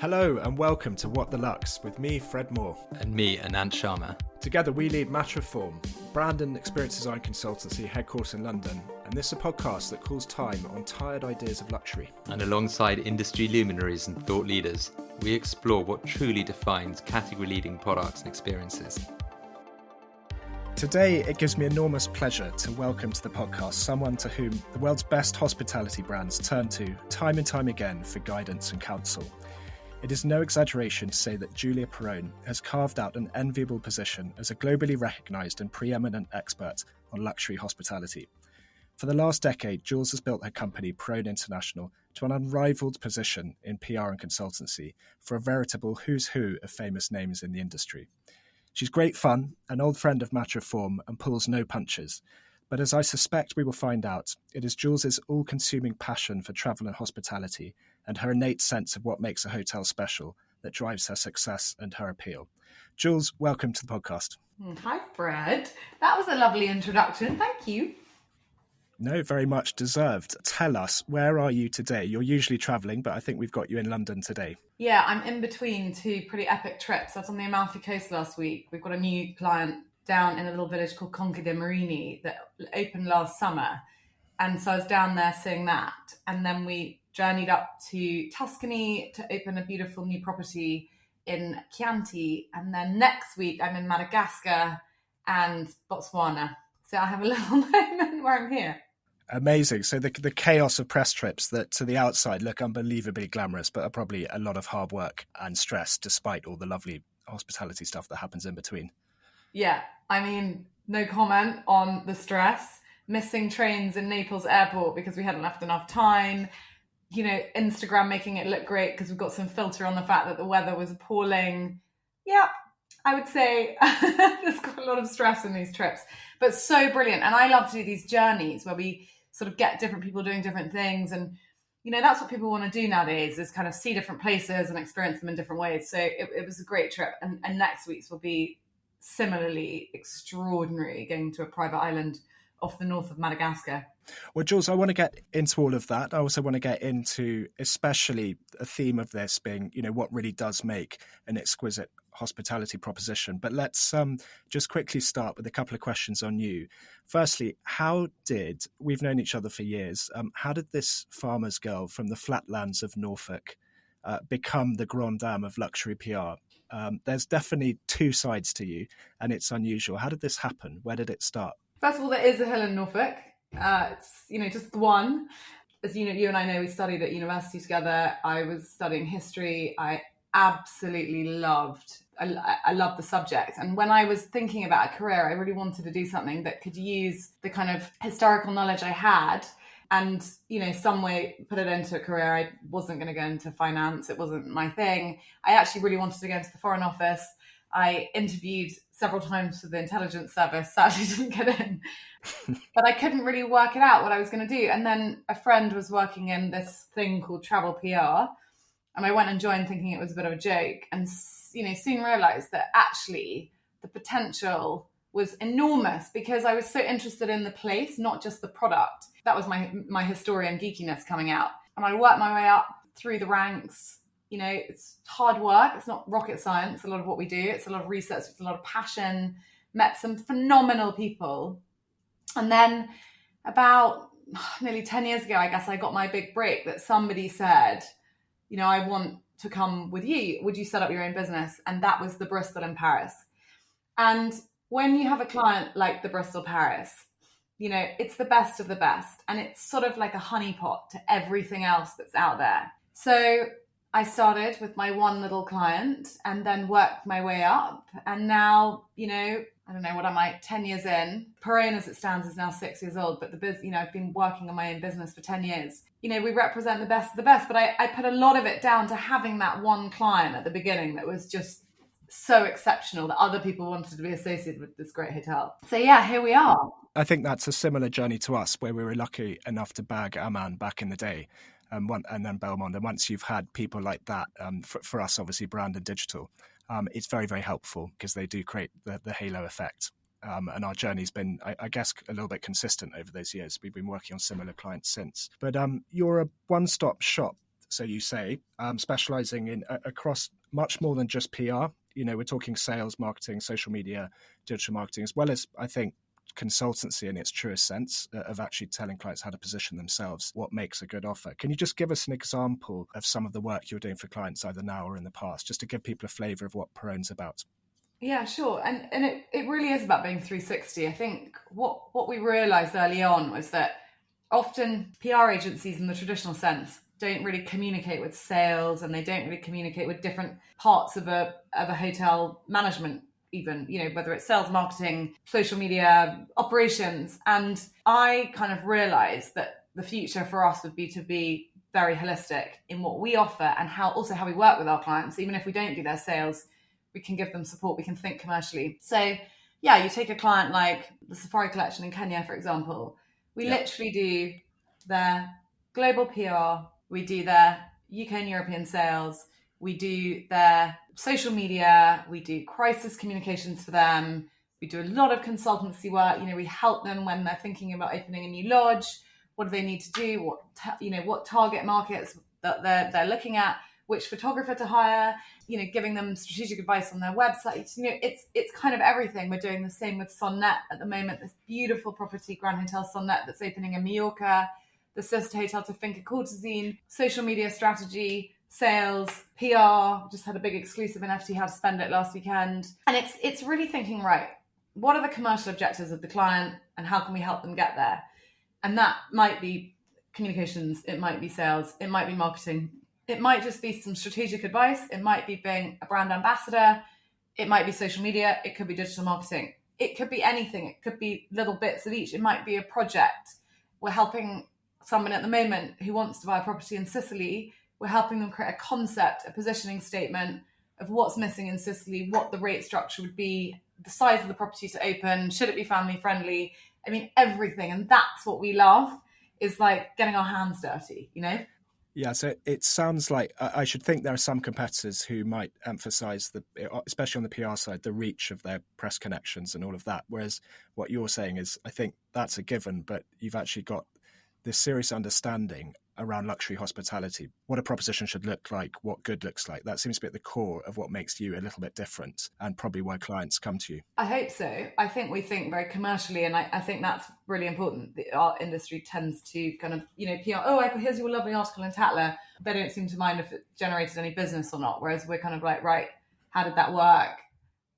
Hello and welcome to What the Lux with me, Fred Moore. And me, Anant Sharma. Together we lead Matter Reform, brand and experience design consultancy headquartered in London, and this is a podcast that calls time on tired ideas of luxury. And alongside industry luminaries and thought leaders, we explore what truly defines category-leading products and experiences. Today, it gives me enormous pleasure to welcome to the podcast someone to whom the world's best hospitality brands turn to time and time again for guidance and counsel. It is no exaggeration to say that Julia Perowne has carved out an enviable position as a globally recognised and preeminent expert on luxury hospitality. For the last decade, Jules has built her company, Perowne International, to an unrivalled position in PR and consultancy for a veritable who's who of famous names in the industry. She's great fun, an old friend of Matter Reform, and pulls no punches. But as I suspect we will find out, it is Jules's all-consuming passion for travel and hospitality and her innate sense of what makes a hotel special that drives her success and her appeal. Jules, welcome to the podcast. Hi, Fred. That was a lovely introduction. Thank you. No, very much deserved. Tell us, where are you today? You're usually travelling, but I think we've got you in London today. Yeah, I'm in between two pretty epic trips. I was on the Amalfi Coast last week. We've got a new client down in a little village called Conca de Marini that opened last summer. And so I was down there seeing that. And then we journeyed up to Tuscany to open a beautiful new property in Chianti. And then next week I'm in Madagascar and Botswana. So I have a little moment where I'm here. Amazing. So the chaos of press trips that to the outside look unbelievably glamorous, but are probably a lot of hard work and stress despite all the lovely hospitality stuff that happens in between. Yeah, I mean, no comment on the stress. Missing trains in Naples airport because we hadn't left enough time. You know, Instagram making it look great because we've got some filter on the fact that the weather was appalling. Yeah, I would say there's got a lot of stress in these trips, but so brilliant. And I love to do these journeys where we sort of get different people doing different things. And, you know, that's what people want to do nowadays is kind of see different places and experience them in different ways. So it was a great trip. And next week's will be similarly extraordinary, going to a private island off the north of Madagascar. Well, Jules, I want to get into all of that. I also want to get into especially a theme of this being, you know, what really does make an exquisite hospitality proposition. But let's just quickly start with a couple of questions on you. Firstly, we've known each other for years, how did this farmer's girl from the flatlands of Norfolk become the grande dame of luxury PR? There's definitely two sides to you, and it's unusual. How did this happen? Where did it start? First of all, there is a hill in Norfolk. It's, you know, just the one. As you know, you and I know, we studied at university together. I was studying history. I absolutely loved the subject. And when I was thinking about a career, I really wanted to do something that could use the kind of historical knowledge I had and, you know, some way put it into a career. I wasn't going to go into finance. It wasn't my thing. I actually really wanted to go into the Foreign Office. I interviewed several times for the intelligence service, sadly didn't get in, but I couldn't really work it out what I was going to do. And then a friend was working in this thing called travel PR, and I went and joined thinking it was a bit of a joke, and, you know, soon realized that actually the potential was enormous because I was so interested in the place, not just the product. That was my historian geekiness coming out. And I worked my way up through the ranks. You know, it's hard work. It's not rocket science, a lot of what we do. It's a lot of research. It's a lot of passion. Met some phenomenal people. And then about nearly 10 years ago, I guess I got my big break that somebody said, you know, I want to come with you. Would you set up your own business? And that was the Bristol in Paris. And when you have a client like the Bristol Paris, you know, it's the best of the best. And it's sort of like a honeypot to everything else that's out there. So I started with my one little client and then worked my way up. And now, you know, I don't know, what am I, 10 years in? Perowne as it stands is now 6 years old, but you know, I've been working on my own business for 10 years. You know, we represent the best of the best, but I put a lot of it down to having that one client at the beginning that was just so exceptional that other people wanted to be associated with this great hotel. So yeah, here we are. I think that's a similar journey to us, where we were lucky enough to bag Aman back in the day, and then Belmont. And once you've had people like that, for us, obviously, brand and digital, it's very, very helpful because they do create the halo effect. And our journey's been, I guess, a little bit consistent over those years. We've been working on similar clients since. But you're a one-stop shop so you say, specializing in across much more than just PR. We're talking sales, marketing, social media, digital marketing, as well as, I think, consultancy in its truest sense of actually telling clients how to position themselves, what makes a good offer. Can you just give us an example of some of the work you're doing for clients either now or in the past, just to give people a flavour of what Perowne's about? Yeah, sure. And it really is about being 360. I think what we realised early on was that often PR agencies in the traditional sense don't really communicate with sales, and they don't really communicate with different parts of a hotel management, even, whether it's sales, marketing, social media, operations. And I kind of realized that the future for us would be to be very holistic in what we offer and how we work with our clients. Even if we don't do their sales, we can give them support, we can think commercially. So yeah, you take a client like the Safari Collection in Kenya, for example. We literally do their global PR, we do their UK and European sales, we do their social media, we do crisis communications for them, we do a lot of consultancy work. We help them when they're thinking about opening a new lodge. What do they need to do? What target markets that they're looking at, which photographer to hire, giving them strategic advice on their website. It's kind of everything. We're doing the same with Sonnet at the moment, this beautiful property, Grand Hotel Sonnet, that's opening in Mallorca, the sister hotel to Finca Courtesine, social media strategy, sales, PR. Just had a big exclusive in FT How to Spend It last weekend. And it's really thinking, right, what are the commercial objectives of the client and how can we help them get there? And that might be communications, it might be sales, it might be marketing, it might just be some strategic advice, it might be being a brand ambassador, it might be social media, it could be digital marketing, it could be anything, it could be little bits of each, it might be a project. We're helping someone at the moment who wants to buy a property in Sicily. We're helping them create a concept, a positioning statement of what's missing in Sicily, what the rate structure would be, the size of the property to open, should it be family friendly? I mean, everything. And that's what we love, is like getting our hands dirty, Yeah, so it sounds like I should think there are some competitors who might emphasize, especially on the PR side, the reach of their press connections and all of that. Whereas what you're saying is, I think that's a given, but you've actually got this serious understanding around luxury hospitality, what a proposition should look like, what good looks like. That seems to be at the core of what makes you a little bit different and probably why clients come to you. I hope so. I think we think very commercially, and I think that's really important. Our industry tends to kind of, PR, here's your lovely article in Tatler. They don't seem to mind if it generated any business or not, whereas we're kind of like, right, how did that work?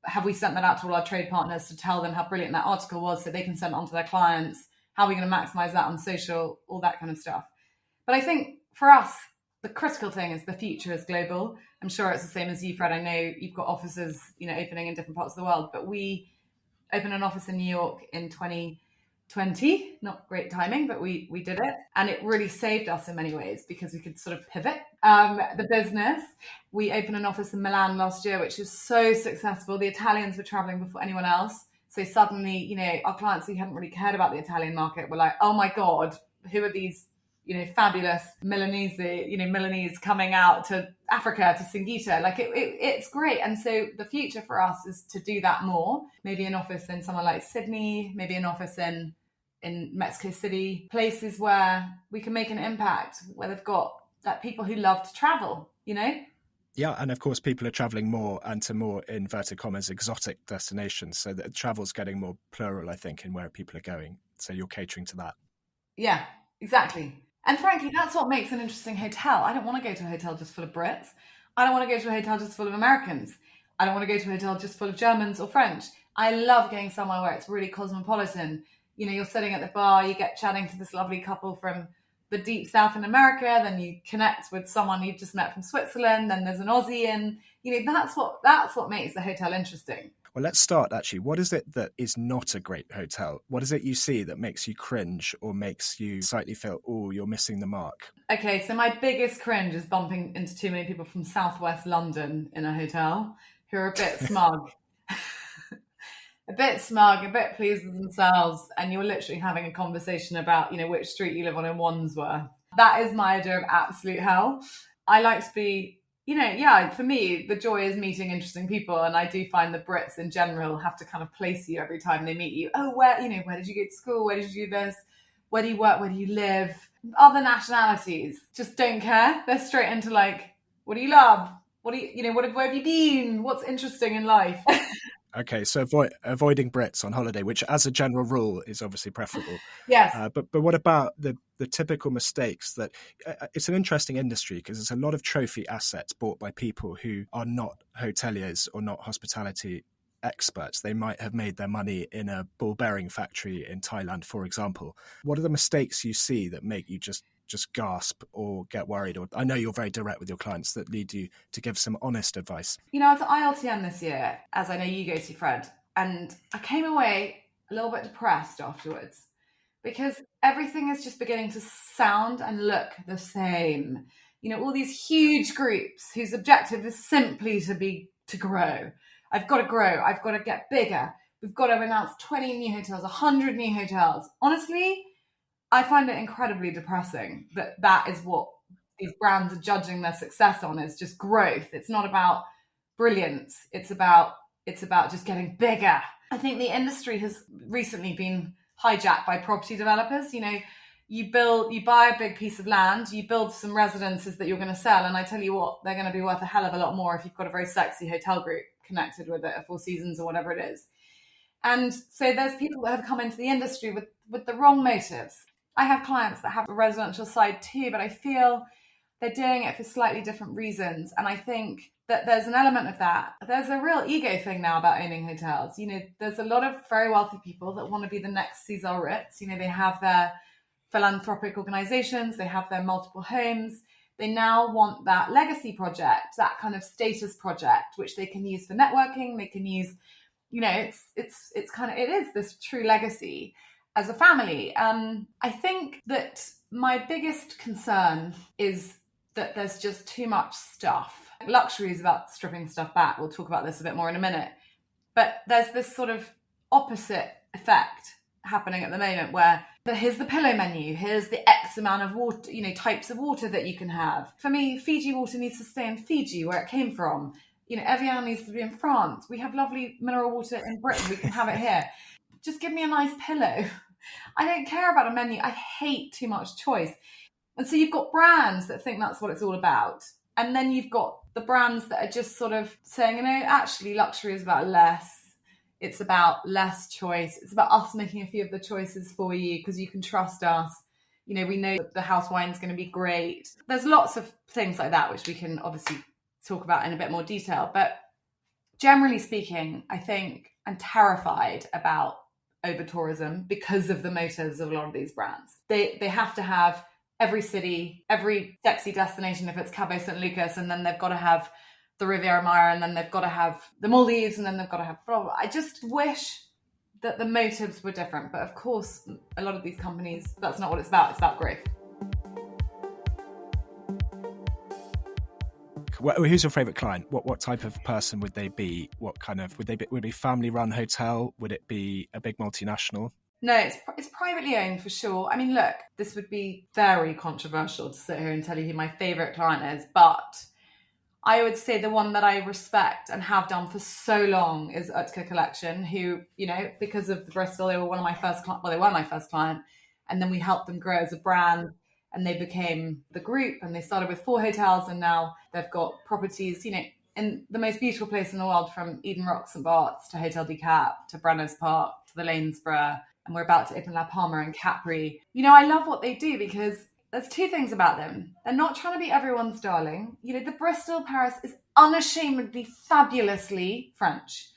Have we sent that out to all our trade partners to tell them how brilliant that article was so they can send it on to their clients? How are we going to maximize that on social? All that kind of stuff. But I think for us, the critical thing is the future is global. I'm sure it's the same as you, Fred. I know you've got offices, opening in different parts of the world, but we opened an office in New York in 2020. Not great timing, but we did it. And it really saved us in many ways because we could sort of pivot the business. We opened an office in Milan last year, which is so successful. The Italians were traveling before anyone else. So suddenly, our clients who hadn't really cared about the Italian market were like, oh my God, who are these fabulous Milanese coming out to Africa, to Singita? Like it's great. And so the future for us is to do that more. Maybe an office in somewhere like Sydney, maybe an office in Mexico City, places where we can make an impact, where they've got like people who love to travel, Yeah, and of course people are travelling more and to more, inverted commas, exotic destinations. So that travel's getting more plural, I think, in where people are going. So you're catering to that. Yeah, exactly. And frankly, that's what makes an interesting hotel. I don't want to go to a hotel just full of Brits. I don't want to go to a hotel just full of Americans. I don't want to go to a hotel just full of Germans or French. I love going somewhere where it's really cosmopolitan. You're sitting at the bar, you get chatting to this lovely couple from the deep south in America, then you connect with someone you've just met from Switzerland, then there's an Aussie, and that's what makes the hotel interesting. Well, let's start actually. What is it that is not a great hotel? What is it you see that makes you cringe or makes you slightly feel, oh, you're missing the mark? Okay, so my biggest cringe is bumping into too many people from southwest London in a hotel who are a bit smug. A bit pleased with themselves, and you're literally having a conversation about, which street you live on in Wandsworth. That is my idea of absolute hell. I like to be, for me, the joy is meeting interesting people, and I do find the Brits in general have to kind of place you every time they meet you. Oh, where did you go to school? Where did you do this? Where do you work? Where do you live? Other nationalities just don't care. They're straight into like, what do you love? What do you, where have you been? What's interesting in life? Okay, so avoiding Brits on holiday, which as a general rule is obviously preferable. Yes. But what about the typical mistakes that it's an interesting industry because there's a lot of trophy assets bought by people who are not hoteliers or not hospitality experts. They might have made their money in a ball bearing factory in Thailand, for example. What are the mistakes you see that make you just gasp or get worried? Or I know you're very direct with your clients, that lead you to give some honest advice. I was at ILTM this year, as I know you go to, Fred, and I came away a little bit depressed afterwards because everything is just beginning to sound and look the same. All these huge groups whose objective is simply to grow. I've got to grow. I've got to get bigger. We've got to announce 20 new hotels, 100 new hotels. Honestly, I find it incredibly depressing that is what these brands are judging their success on, is just growth. It's not about brilliance. It's about just getting bigger. I think the industry has recently been hijacked by property developers. You buy a big piece of land, you build some residences that you're going to sell, and I tell you what, they're going to be worth a hell of a lot more if you've got a very sexy hotel group connected with it, a Four Seasons or whatever it is. And so there's people that have come into the industry with the wrong motives. I have clients that have a residential side too, but I feel they're doing it for slightly different reasons. And I think that there's an element of that. There's a real ego thing now about owning hotels. There's a lot of very wealthy people that want to be the next Cesar Ritz. They have their philanthropic organizations, they have their multiple homes. They now want that legacy project, that kind of status project, which they can use for networking. They can use, it is this true legacy as a family. I think that my biggest concern is that there's just too much stuff. Luxury is about stripping stuff back. We'll talk about this a bit more in a minute. But there's this sort of opposite effect happening at the moment where here's the pillow menu, here's the X amount of water, types of water that you can have. For me, Fiji water needs to stay in Fiji, where it came from. Evian needs to be in France. We have lovely mineral water in Britain. We can have it here. Just give me a nice pillow. I don't care about a menu. I hate too much choice. And so you've got brands that think that's what it's all about. And then you've got the brands that are just sort of saying, actually luxury is about less. It's about less choice. It's about us making a few of the choices for you because you can trust us. We know that the house wine is going to be great. There's lots of things like that, which we can obviously talk about in a bit more detail. But generally speaking, I think I'm terrified about over-tourism because of the motives of a lot of these brands. They have to have every city, every sexy destination, if it's Cabo San Lucas, and then they've got to have the Riviera Maya, and then they've got to have the Maldives, and then they've got to have blah, blah. I just wish that the motives were different. But of course, a lot of these companies, that's not what it's about. It's about growth. Who's your favourite client? What type of person would they be? What kind of would it be family-run hotel? Would it be a big multinational? No, it's privately owned for sure. I mean, look, this would be very controversial to sit here and tell you who my favourite client is, but I would say the one that I respect and have done for so long is Utka Collection, who, because of the Bristol, they were my first client, and then we helped them grow as a brand, and they became the group, and they started with 4 hotels, and now they've got properties, in the most beautiful place in the world, from Eden Rocks and Barts to Hotel du Cap to Brenner's Park to the Lanesborough, and we're about to open La Palma and Capri. I love what they do because there's 2 things about them. They're not trying to be everyone's darling. The Bristol Paris is unashamedly, fabulously French.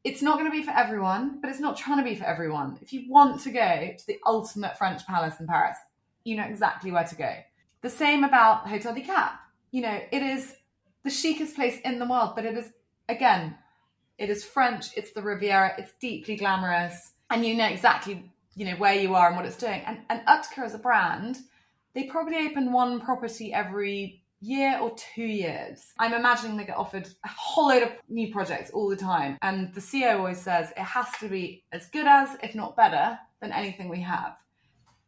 It's not going to be for everyone, but it's not trying to be for everyone. If you want to go to the ultimate French palace in Paris, you know exactly where to go. The same about Hotel du Cap. It is the chicest place in the world, but it is French, it's the Riviera, it's deeply glamorous, and you know exactly, where you are and what it's doing. And Utka as a brand, they probably open 1 property every year or 2 years. I'm imagining they get offered a whole load of new projects all the time. And the CEO always says it has to be as good as, if not better, than anything we have.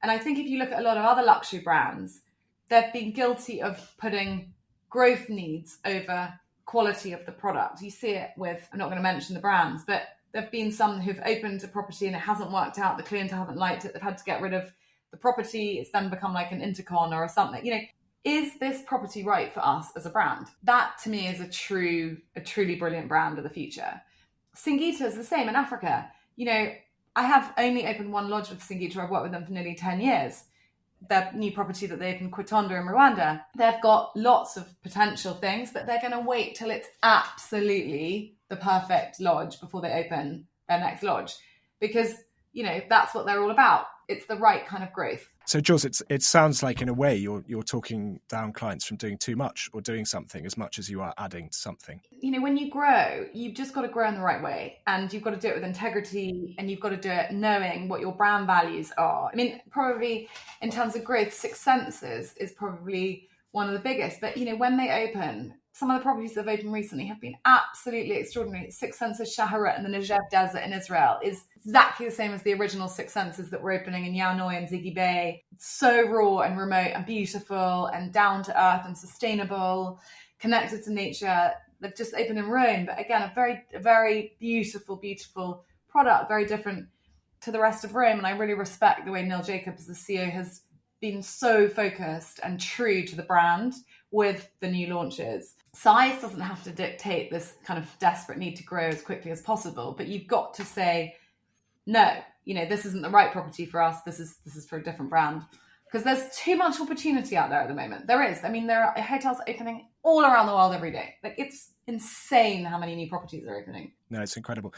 And I think if you look at a lot of other luxury brands, they've been guilty of putting growth needs over quality of the product. You see it with, I'm not going to mention the brands, but there've been some who've opened a property and it hasn't worked out. The client haven't liked it. They've had to get rid of the property, it's then become like an intercon or something. Is this property right for us as a brand? That to me is a truly brilliant brand of the future. Singita is the same in Africa. I have only opened one lodge with Singita. I've worked with them for nearly 10 years. Their new property that they opened, Kwitonda in Rwanda, they've got lots of potential things, but they're going to wait till it's absolutely the perfect lodge before they open their next lodge, because that's what they're all about. It's the right kind of growth. So Jules, it sounds like in a way you're talking down clients from doing too much or doing something as much as you are adding to something. When you grow, you've just got to grow in the right way, and you've got to do it with integrity, and you've got to do it knowing what your brand values are. I mean, probably in terms of growth, Six Senses is probably one of the biggest. But when they open, some of the properties that have opened recently have been absolutely extraordinary. Six Senses Shaharet in the Negev Desert in Israel is exactly the same as the original Six Senses that were opening in Yaunoi and Ziggy Bay. It's so raw and remote and beautiful and down to earth and sustainable, connected to nature. They've just opened in Rome, but again, a very beautiful, beautiful product, very different to the rest of Rome. And I really respect the way Neil Jacobs, the CEO, has been so focused and true to the brand with the new launches. Size doesn't have to dictate this kind of desperate need to grow as quickly as possible, but you've got to say, no, this isn't the right property for us. This is for a different brand. Because there's too much opportunity out there at the moment. There is. I mean, there are hotels opening all around the world every day. Like, it's insane how many new properties are opening. No, it's incredible.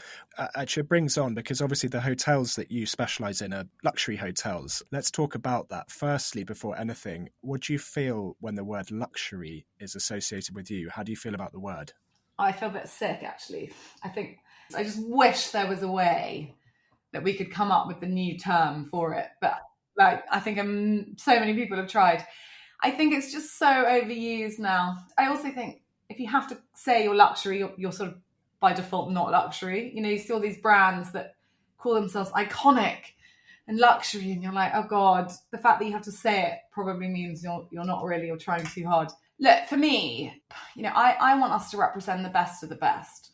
Actually, it brings on, because obviously the hotels that you specialise in are luxury hotels. Let's talk about that. Firstly, before anything, what do you feel when the word luxury is associated with you? How do you feel about the word? I feel a bit sick, actually. I just wish there was a way that we could come up with the new term for it. But I think so many people have tried. I think it's just so overused now. I also think if you have to say you're luxury, you're sort of by default not luxury. You see all these brands that call themselves iconic and luxury, and you're like, oh God, the fact that you have to say it probably means you're not really, you're trying too hard. Look, for me, I want us to represent the best of the best.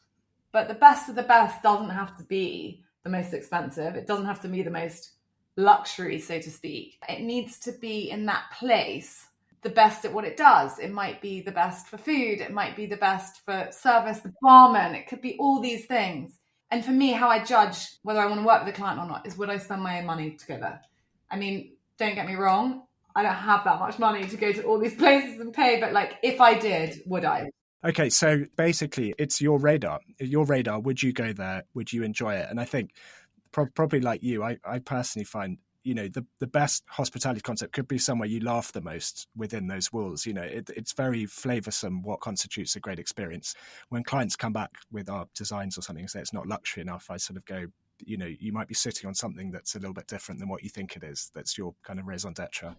But the best of the best doesn't have to be the most expensive. It doesn't have to be the most luxury, so to speak. It needs to be in that place the best at what it does. It might be the best for food. It might be the best for service, the barman. It could be all these things. And for me, how I judge whether I want to work with a client or not is, would I spend my own money to go there? I mean, don't get me wrong. I don't have that much money to go to all these places and pay, but if I did, would I? Okay, so basically it's your radar. Would you go there? Would you enjoy it? And I think probably like you, I personally find, the best hospitality concept could be somewhere you laugh the most within those walls. It's very flavoursome what constitutes a great experience. When clients come back with our designs or something and say it's not luxury enough, I sort of go, you might be sitting on something that's a little bit different than what you think it is. That's your kind of raison d'etre.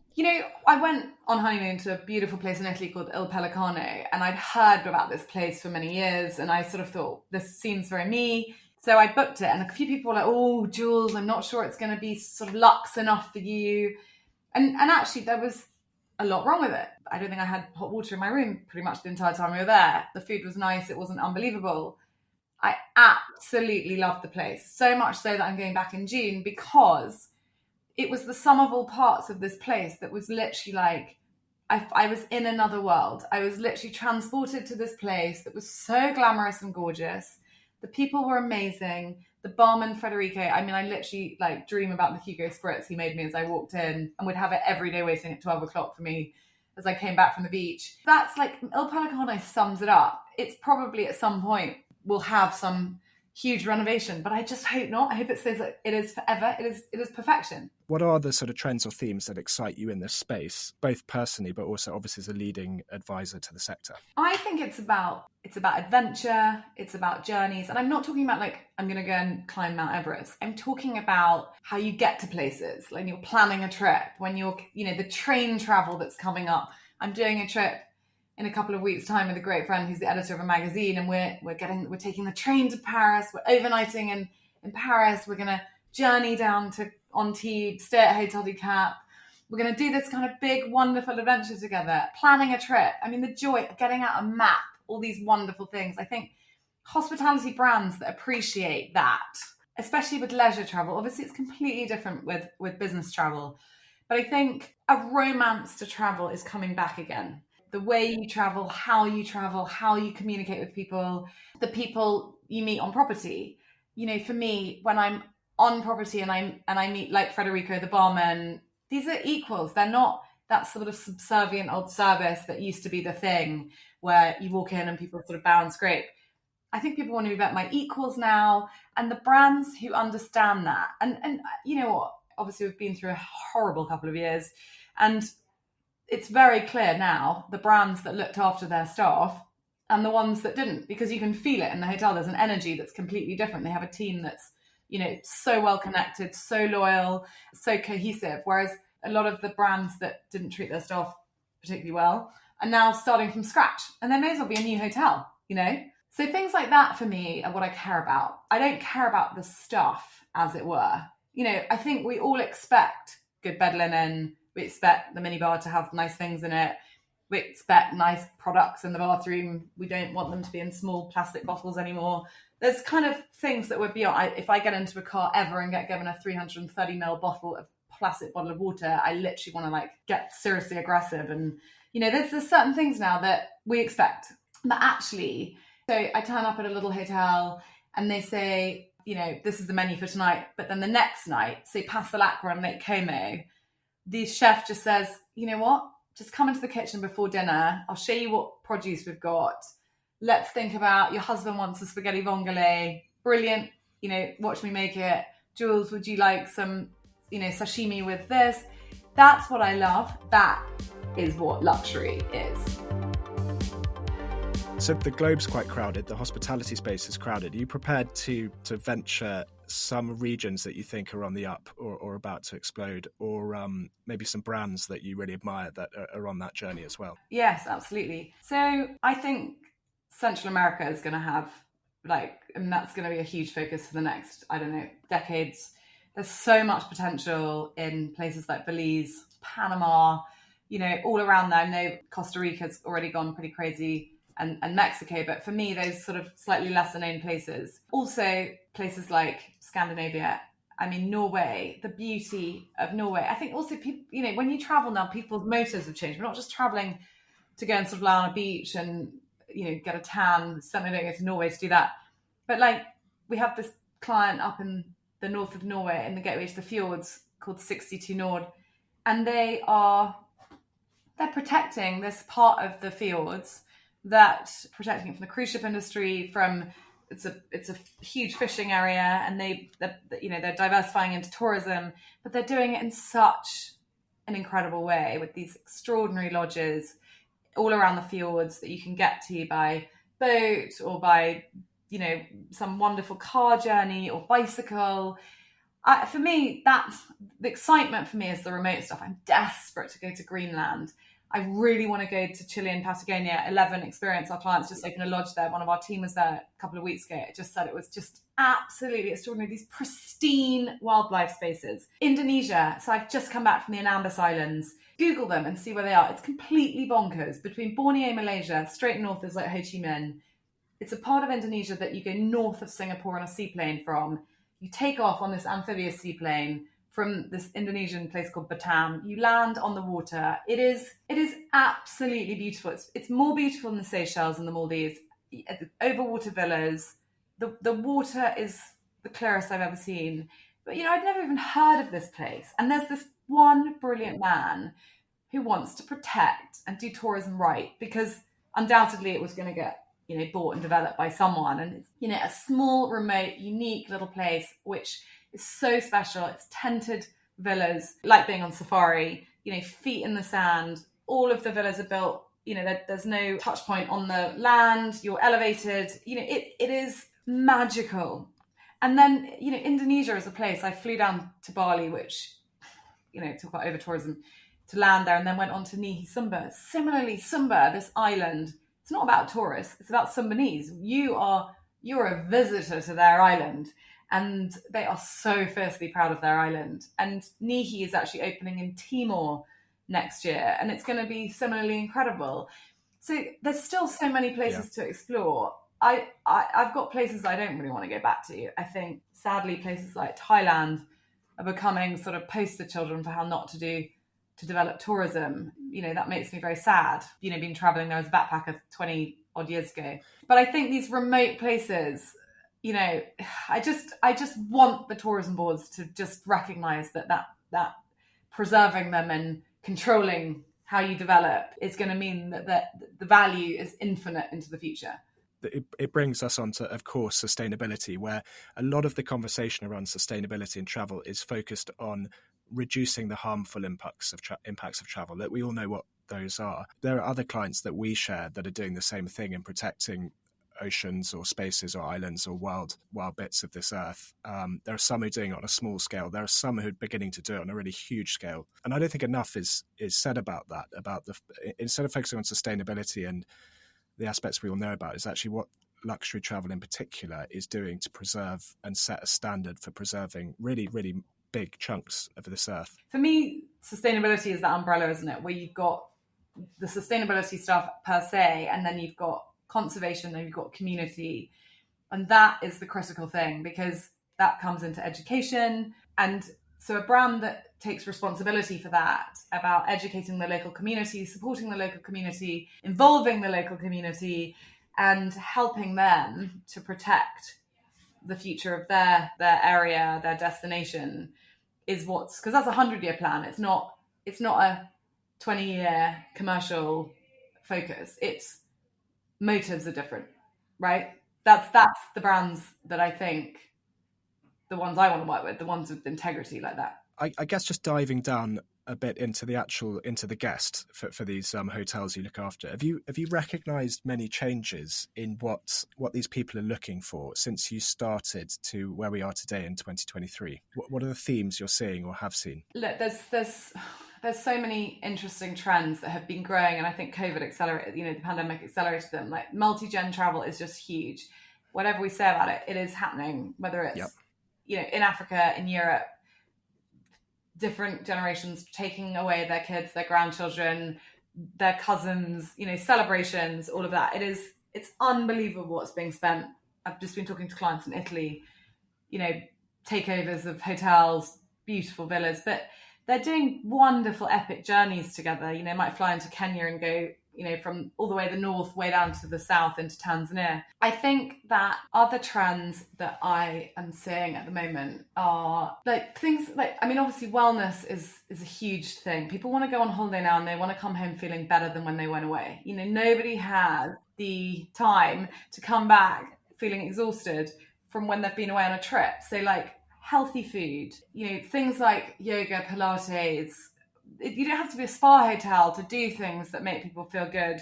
I went on honeymoon to a beautiful place in Italy called Il Pelicano, and I'd heard about this place for many years, and I sort of thought, this seems very me. So I booked it, and a few people were like, oh, Jules, I'm not sure it's going to be sort of luxe enough for you. And actually, there was a lot wrong with it. I don't think I had hot water in my room pretty much the entire time we were there. The food was nice. It wasn't unbelievable. I absolutely loved the place, so much so that I'm going back in June, because it was the sum of all parts of this place that was literally like, I was in another world. I was literally transported to this place that was so glamorous and gorgeous. The people were amazing. The barman, Federico, I mean, I literally dream about the Hugo Spritz he made me as I walked in, and would have it every day waiting at 12 o'clock for me as I came back from the beach. That's Il Pelicano sums it up. It's probably at some point will have some huge renovation, but I just hope not. I hope it says that it is forever. It is perfection. What are the sort of trends or themes that excite you in this space, both personally, but also obviously as a leading advisor to the sector? I think it's about adventure. It's about journeys. And I'm not talking about I'm going to go and climb Mount Everest. I'm talking about how you get to places, when you're planning a trip, when you're, the train travel that's coming up. I'm doing a trip in a couple of weeks' time with a great friend who's the editor of a magazine, and we're taking the train to Paris. We're overnighting in Paris. We're going to journey down to Antibes, stay at Hotel du Cap. We're going to do this kind of big, wonderful adventure together, planning a trip. I mean, the joy of getting out a map, all these wonderful things. I think hospitality brands that appreciate that, especially with leisure travel, obviously it's completely different with business travel, But I think a romance to travel is coming back again. The way you travel, how you communicate with people, the people you meet on property. You know, for me, when I'm on property and I meet like Federico, the barman, these are equals. They're not that sort of subservient old service that used to be the thing where you walk in and people sort of bow and scrape. I think people want to be about my equals now, and the brands who understand that. And you know what? Obviously, we've been through a horrible couple of years, and it's very clear now the brands that looked after their staff and the ones that didn't, because you can feel it in the hotel. There's an energy that's completely different. They have a team that's, you know, so well connected, so loyal, so cohesive. Whereas a lot of the brands that didn't treat their staff particularly well are now starting from scratch, and there may as well be a new hotel, you know? So things like that for me are what I care about. I don't care about the stuff, as it were. You know, I think we all expect good bed linen. We expect the minibar to have nice things in it. We expect nice products in the bathroom. We don't want them to be in small plastic bottles anymore. There's kind of things that we're beyond. If I get into a car ever and get given a 330ml bottle of plastic bottle of water, I literally want to like get seriously aggressive. And, you know, there's certain things now that we expect. But actually, so I turn up at a little hotel and they say, you know, this is the menu for tonight. But then the next night, say pasta lacquer and Lake Como, the chef just says, you know what, just come into the kitchen before dinner. I'll show you what produce we've got. Let's think about, your husband wants a spaghetti vongole. Brilliant. You know, watch me make it. Jules, would you like some, you know, sashimi with this? That's what I love. That is what luxury is. So the globe's quite crowded, the hospitality space is crowded. Are you prepared to venture some regions that you think are on the up or about to explode, or maybe some brands that you really admire that are on that journey as well? Yes, absolutely. So I think Central America is going to have and that's going to be a huge focus for the next, I don't know, decades. There's so much potential in places like Belize, Panama, you know, all around there. I know Costa Rica's already gone pretty crazy, and Mexico, but for me, those sort of slightly lesser known places. Also, places like Scandinavia. I mean, Norway, the beauty of Norway. I think also, people, you know, when you travel now, people's motives have changed. We're not just traveling to go and sort of lie on a beach and, you know, get a tan. Certainly don't go to Norway to do that. But like, we have this client up in the north of Norway in the gateway to the fjords called 62 Nord, and they're protecting this part of the fjords, that protecting it from the cruise ship industry, from it's a huge fishing area, and they're diversifying into tourism, but they're doing it in such an incredible way with these extraordinary lodges all around the fjords that you can get to by boat or by, you know, some wonderful car journey or bicycle. For me, that's the excitement. For me is the remote stuff. I'm desperate to go to Greenland. I really want to go to Chile and Patagonia. 11 Experience, our clients just opened a lodge there. One of our team was there a couple of weeks ago. It just said it was just absolutely extraordinary. These pristine wildlife spaces. Indonesia. So I've just come back from the Anambas Islands. Google them and see where they are. It's completely bonkers. Between Borneo, Malaysia, straight north is like Ho Chi Minh. It's a part of Indonesia that you go north of Singapore on a seaplane from. You take off on this amphibious seaplane from this Indonesian place called Batam. You land on the water. It is absolutely beautiful. It's more beautiful than the Seychelles and the Maldives. Overwater villas. The water is the clearest I've ever seen. But, you know, I'd never even heard of this place. And there's this one brilliant man who wants to protect and do tourism right, because undoubtedly it was going to get, you know, bought and developed by someone. And it's, you know, a small, remote, unique little place, which is so special. It's tented villas, like being on safari, you know, feet in the sand. All of the villas are built, you know, there's no touch point on the land. You're elevated. You know, it is magical. And then, you know, Indonesia is a place. I flew down to Bali, which, you know, talk about over tourism, to land there, and then went on to Nihi Sumba. Similarly, Sumba, this island, it's not about tourists. It's about Sumbanese. You're a visitor to their island, and they are so fiercely proud of their island. And Nihi is actually opening in Timor next year, and it's going to be similarly incredible. So there's still so many places to explore. I've got places I don't really want to go back to. I think, sadly, places like Thailand are becoming sort of poster children for how not to do to develop tourism. That makes me very sad, being traveling there as a backpacker 20 odd years ago. But I think these remote places, I just want the tourism boards to just recognize that preserving them and controlling how you develop is going to mean that the value is infinite into the future. It brings us on to, of course, sustainability, where a lot of the conversation around sustainability in travel is focused on reducing the harmful impacts of travel. That we all know what those are. There are other clients that we share that are doing the same thing in protecting oceans or spaces or islands or wild bits of this earth. There are some who are doing it on a small scale. There are some who are beginning to do it on a really huge scale. And I don't think enough is said about that, instead of focusing on sustainability and the aspects we all know about, is actually what luxury travel in particular is doing to preserve and set a standard for preserving really, really big chunks of this earth. For me, sustainability is that umbrella, isn't it? Where you've got the sustainability stuff per se, and then you've got conservation, and you've got community. And that is the critical thing, because that comes into education. And so a brand that takes responsibility for that, about educating the local community, supporting the local community, involving the local community, and helping them to protect the future of their area, their destination, is because that's a 100-year plan. It's not a 20-year commercial focus. It's motives are different, right? That's the brands that I think, the ones I want to work with, the ones with integrity like that. I guess just diving down a bit into the guest for these hotels you look after. Have you recognised many changes in what these people are looking for since you started to where we are today in 2023? What are the themes you're seeing or have seen? Look, there's so many interesting trends that have been growing, and I think COVID accelerated. The pandemic accelerated them. Like multi-gen travel is just huge. Whatever we say about it, it is happening. Whether it's in Africa, in Europe. Different generations taking away their kids, their grandchildren, their cousins, celebrations, all of that. It's unbelievable what's being spent. I've just been talking to clients in Italy, takeovers of hotels, beautiful villas, but they're doing wonderful epic journeys together. Might fly into Kenya and go, from all the way the north, way down to the south into Tanzania. I think that other trends that I am seeing at the moment are like things like, obviously wellness is a huge thing. People want to go on holiday now and they want to come home feeling better than when they went away. Nobody has the time to come back feeling exhausted from when they've been away on a trip. So like healthy food, things like yoga, Pilates. You don't have to be a spa hotel to do things that make people feel good.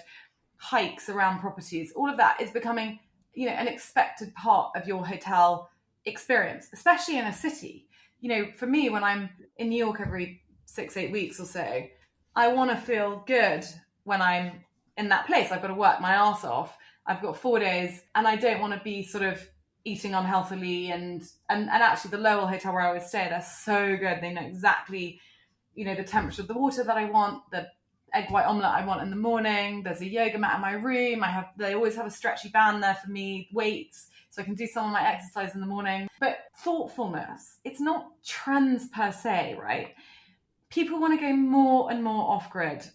Hikes around properties, all of that is becoming, an expected part of your hotel experience, especially in a city. For me, when I'm in New York every 6-8 weeks or so, I want to feel good when I'm in that place. I've got to work my ass off. I've got 4 days, and I don't want to be sort of eating unhealthily. And actually, the Lowell Hotel where I always stay, they're so good. They know exactly the temperature of the water that I want, the egg white omelette I want in the morning. There's a yoga mat in my room. They always have a stretchy band there for me, weights, so I can do some of my exercise in the morning. But thoughtfulness, it's not trends per se, right? People want to go more and more off-grid.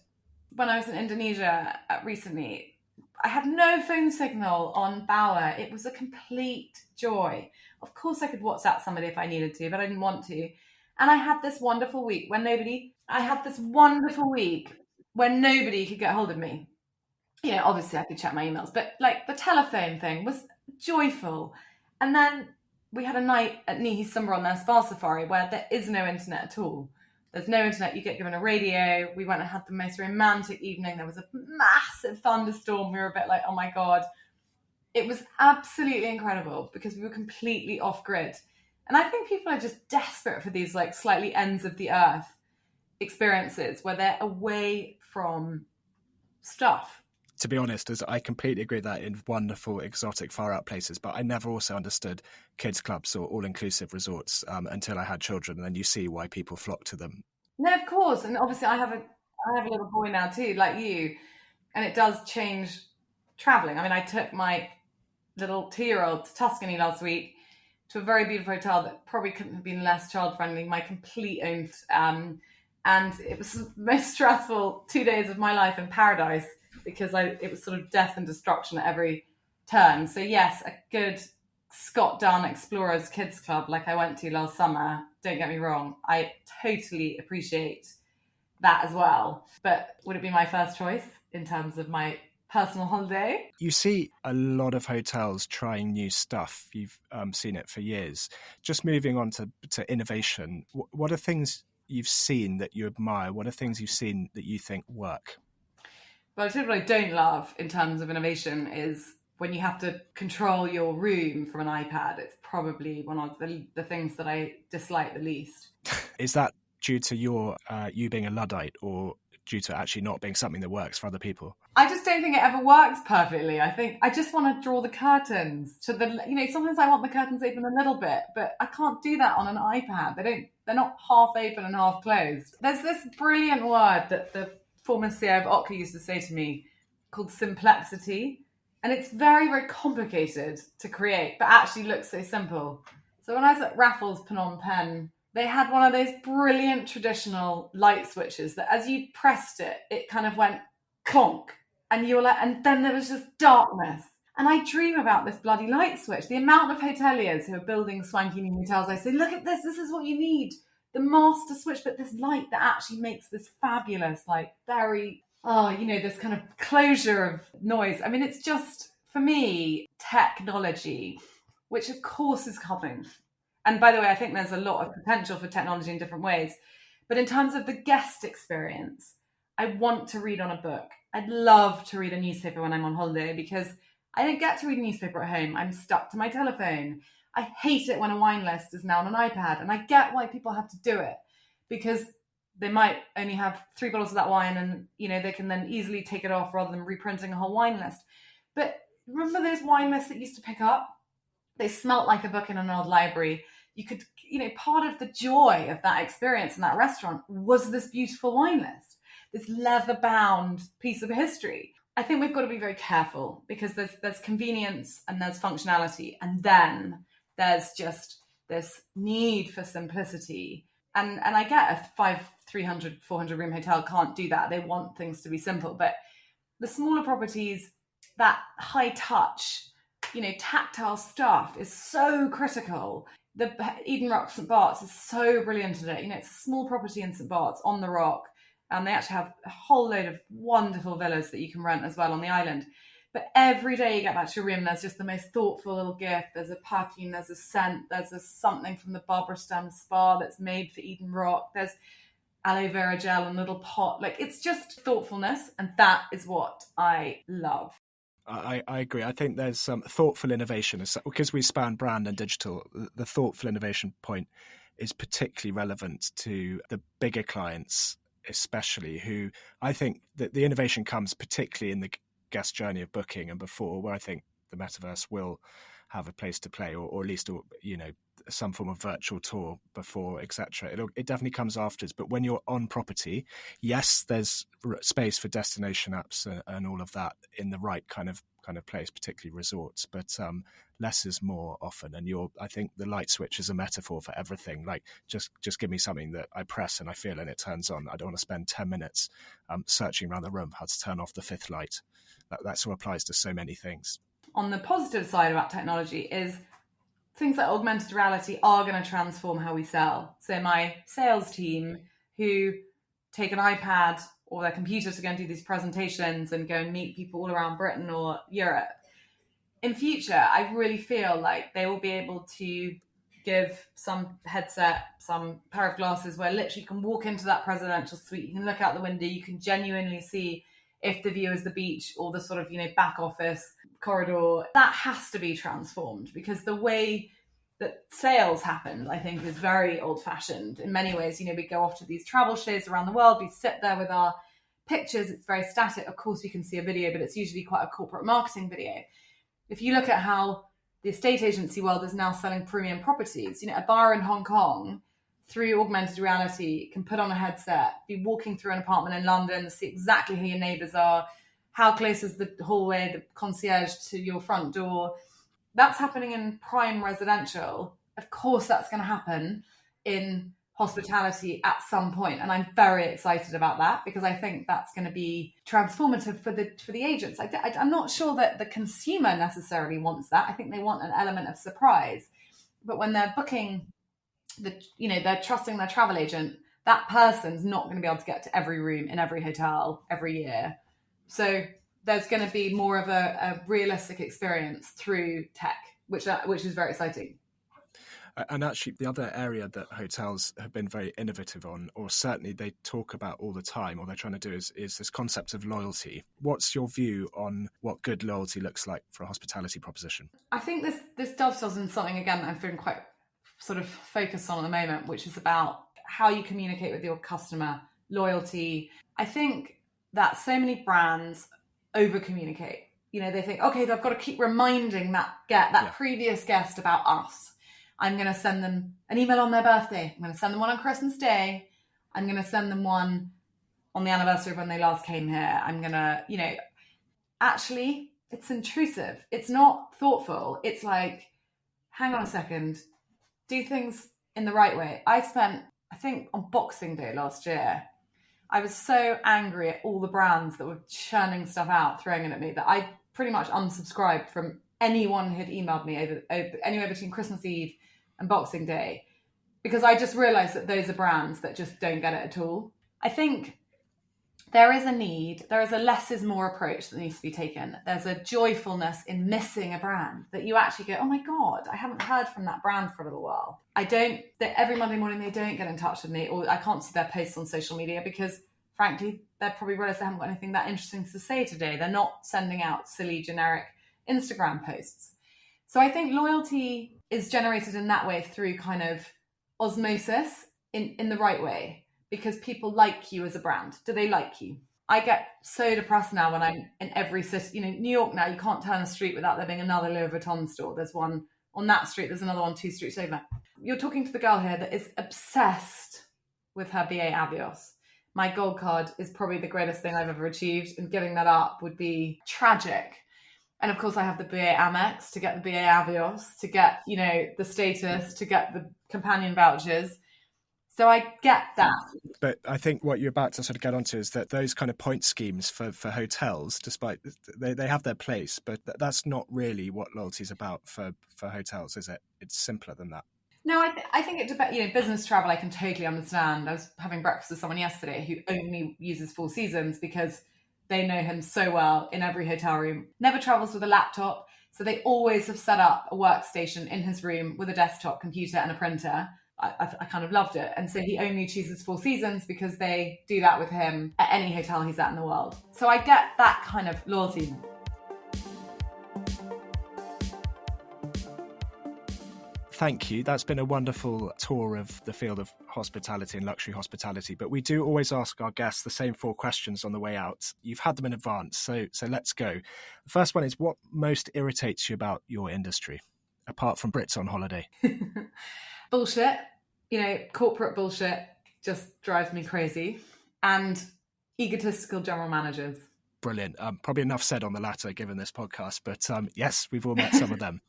When I was in Indonesia recently, I had no phone signal on Bauer. It was a complete joy. Of course I could WhatsApp somebody if I needed to, but I didn't want to. And I had this wonderful week when nobody could get hold of me. Obviously I could check my emails, but like the telephone thing was joyful. And then we had a night at Nihi Summer on their spa safari where there is no internet at all. There's no internet. You get given a radio. We went and had the most romantic evening. There was a massive thunderstorm. We were a bit like, oh my God. It was absolutely incredible because we were completely off grid. And I think people are just desperate for these like slightly ends of the earth experiences where they're away from stuff. To be honest, I completely agree with that in wonderful, exotic, far-out places, but I never also understood kids' clubs or all-inclusive resorts until I had children, and then you see why people flock to them. No, of course. And obviously I have a little boy now too, like you, and it does change travelling. I took my little 2-year-old to Tuscany last week, to a very beautiful hotel that probably couldn't have been less child-friendly, my complete own. And it was the most stressful 2 days of my life in paradise because it was sort of death and destruction at every turn. So yes, a good Scott Dunn Explorers Kids Club like I went to last summer, don't get me wrong, I totally appreciate that as well. But would it be my first choice in terms of my personal holiday? You see a lot of hotels trying new stuff. You've seen it for years. Just moving on to innovation, what are things you've seen that you admire? What are things you've seen that you think work? Well, I tell you what I don't love in terms of innovation is when you have to control your room from an iPad. It's probably one of the things that I dislike the least. Is that due to you being a Luddite, or due to actually not being something that works for other people? I just don't think it ever works perfectly. I think I just want to draw the curtains to the, sometimes I want the curtains open a little bit, but I can't do that on an iPad. They're not half open and half closed. There's this brilliant word that the former CEO of Ocker used to say to me called simplexity. And it's very, very complicated to create, but actually looks so simple. So when I was at Raffles Phnom Penh, they had one of those brilliant traditional light switches that as you pressed it, it kind of went clonk. And you were like, and then there was just darkness. And I dream about this bloody light switch. The amount of hoteliers who are building swanky new hotels, I say, look at this is what you need. The master switch, but this light that actually makes this fabulous, like very, this kind of closure of noise. I mean, it's just, for me, technology, which of course is coming. And by the way, I think there's a lot of potential for technology in different ways. But in terms of the guest experience, I want to read on a book. I'd love to read a newspaper when I'm on holiday because I don't get to read a newspaper at home. I'm stuck to my telephone. I hate it when a wine list is now on an iPad. And I get why people have to do it because they might only have 3 bottles of that wine and, they can then easily take it off rather than reprinting a whole wine list. But remember those wine lists that used to pick up? They smelt like a book in an old library. You could, part of the joy of that experience in that restaurant was this beautiful wine list, this leather-bound piece of history. I think we've got to be very careful because there's convenience and there's functionality. And then there's just this need for simplicity. And I get a 300, 400 room hotel can't do that. They want things to be simple. But the smaller properties, that high touch, tactile stuff is so critical. The Eden Rock St. Bart's is so brilliant at it. It's a small property in St. Bart's on the rock. And they actually have a whole load of wonderful villas that you can rent as well on the island. But every day you get back to your room, there's just the most thoughtful little gift. There's a perfume, there's a scent, there's something from the Barbara Stem Spa that's made for Eden Rock. There's aloe vera gel in a little pot. Like, it's just thoughtfulness. And that is what I love. I agree. I think there's some thoughtful innovation. Because we span brand and digital, the thoughtful innovation point is particularly relevant to the bigger clients, especially, who I think that the innovation comes particularly in the guest journey of booking and before, where I think the metaverse will have a place to play, or at least, some form of virtual tour before, etc. It definitely comes afterwards. But when you're on property, yes, there's space for destination apps and all of that in the right kind of place, particularly resorts. But less is more often. And I think the light switch is a metaphor for everything. Like, just give me something that I press and I feel and it turns on. I don't want to spend 10 minutes searching around the room how to turn off the 5th light. That sort of applies to so many things. On the positive side about technology is things like augmented reality are going to transform how we sell. So my sales team who take an iPad or their computer to go and do these presentations and go and meet people all around Britain or Europe, in future, I really feel like they will be able to give some headset, some pair of glasses where literally you can walk into that presidential suite, you can look out the window, you can genuinely see if the view is the beach or the sort of, back office corridor. That has to be transformed because the way that sales happened, I think, is very old fashioned in many ways. We go off to these travel shows around the world, we sit there with our pictures, it's very static. Of course, you can see a video, but it's usually quite a corporate marketing video. If you look at how the estate agency world is now selling premium properties, a buyer in Hong Kong through augmented reality can put on a headset, be walking through an apartment in London, see exactly who your neighbours are, how close is the hallway, the concierge to your front door. that's happening in prime residential. Of course, that's going to happen in hospitality at some point, and I'm very excited about that because I think that's going to be transformative for the agents. I'm not sure that the consumer necessarily wants that. I think they want an element of surprise, but when they're booking they're trusting their travel agent, that person's not going to be able to get to every room in every hotel every year. So there's going to be more of a realistic experience through tech, which is very exciting. And actually, the other area that hotels have been very innovative on, or certainly they talk about all the time, or they're trying to do is this concept of loyalty. What's your view on what good loyalty looks like for a hospitality proposition? I think this dovetails in something, again, that I'm feeling quite sort of focused on at the moment, which is about how you communicate with your customer, loyalty. I think that so many brands over communicate. They think, okay, they've got to keep reminding that previous guest about us. I'm going to send them an email on their birthday. I'm going to send them one on Christmas Day. I'm going to send them one on the anniversary of when they last came here. I'm going to, actually, it's intrusive. It's not thoughtful. It's like, hang on a second, do things in the right way. I think on Boxing Day last year, I was so angry at all the brands that were churning stuff out, throwing it at me, that I pretty much unsubscribed from anyone who had emailed me over anywhere between Christmas Eve and Boxing Day, because I just realized that those are brands that just don't get it at all. I think there is a less is more approach that needs to be taken. There's a joyfulness in missing a brand that you actually go, oh my God, I haven't heard from that brand for a little while. Every Monday morning they don't get in touch with me, or I can't see their posts on social media because frankly, they probably realize they haven't got anything that interesting to say today. They're not sending out silly generic Instagram posts. So I think loyalty is generated in that way through kind of osmosis in the right way, because people like you as a brand. Do they like you? I get so depressed now when I'm in every city. New York now, you can't turn a street without there being another Louis Vuitton store. There's one on that street. There's another one 2 streets over. You're talking to the girl here that is obsessed with her BA Avios. My gold card is probably the greatest thing I've ever achieved, and giving that up would be tragic. And of course I have the BA Amex to get the BA Avios, to get, the status, to get the companion vouchers. So I get that. But I think what you're about to sort of get onto is that those kind of point schemes for hotels, despite they have their place, but that's not really what loyalty is about for hotels, is it? It's simpler than that. No, I think it depends. Business travel, I can totally understand. I was having breakfast with someone yesterday who only uses Four Seasons because they know him so well in every hotel room, never travels with a laptop. So they always have set up a workstation in his room with a desktop computer and a printer. I kind of loved it. And so he only chooses Four Seasons because they do that with him at any hotel he's at in the world. So I get that kind of loyalty. Thank you. That's been a wonderful tour of the field of hospitality and luxury hospitality. But we do always ask our guests the same 4 questions on the way out. You've had them in advance, so let's go. The first one is, what most irritates you about your industry, apart from Brits on holiday? Bullshit. Corporate bullshit just drives me crazy. And egotistical general managers. Brilliant. Probably enough said on the latter, given this podcast. But yes, we've all met some of them.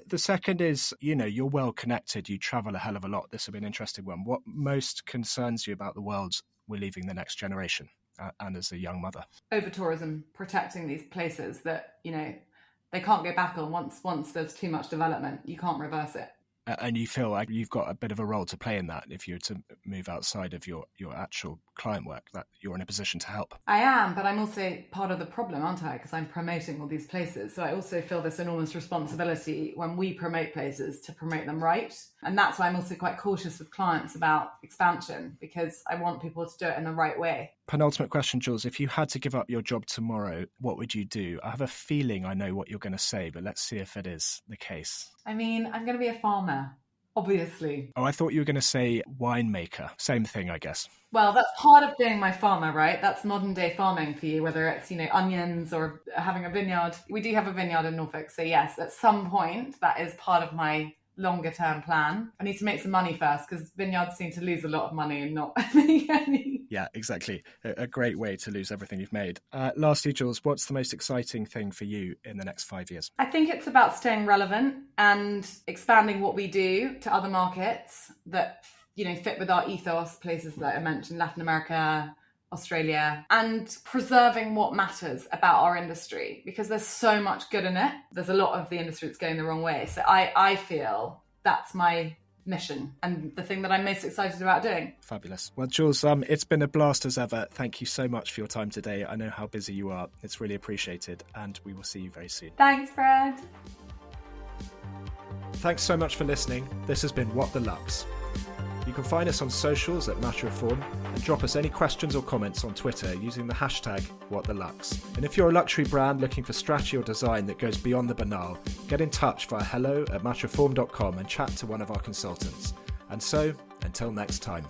The second is, you're well connected. You travel a hell of a lot. This will be an interesting one. What most concerns you about the world we're leaving the next generation, and as a young mother? Over tourism, protecting these places that, they can't go back on once there's too much development. You can't reverse it. And you feel like you've got a bit of a role to play in that if you're to move outside of your actual client work, that you're in a position to help. I am, but I'm also part of the problem, aren't I? Because I'm promoting all these places. So I also feel this enormous responsibility when we promote places to promote them right. And that's why I'm also quite cautious with clients about expansion, because I want people to do it in the right way. Penultimate question, Jules. If you had to give up your job tomorrow, what would you do? I have a feeling I know what you're going to say, but let's see if it is the case. I'm going to be a farmer, obviously. Oh, I thought you were going to say winemaker. Same thing, I guess. Well, that's part of being my farmer, right? That's modern day farming for you, whether it's, onions or having a vineyard. We do have a vineyard in Norfolk. So yes, at some point, that is part of my longer term plan. I need to make some money first, because vineyards seem to lose a lot of money and not make any. Yeah, exactly. A great way to lose everything you've made. Lastly, Jules, what's the most exciting thing for you in the next 5 years? I think it's about staying relevant and expanding what we do to other markets that, fit with our ethos, places that I mentioned, Latin America, Australia, and preserving what matters about our industry, because there's so much good in it. There's a lot of the industry that's going the wrong way. So I feel that's my mission and the thing that I'm most excited about doing. Fabulous. Well, Jules, it's been a blast as ever. Thank you so much for your time today. I know how busy you are. It's really appreciated, and we will see you very soon. Thanks, Fred. Thanks so much for listening. This has been What the Lux. You can find us on socials at Matter of Form and drop us any questions or comments on Twitter using the hashtag #WhatTheLux. And if you're a luxury brand looking for strategy or design that goes beyond the banal, get in touch via hello@matterofform.com and chat to one of our consultants. And so, until next time.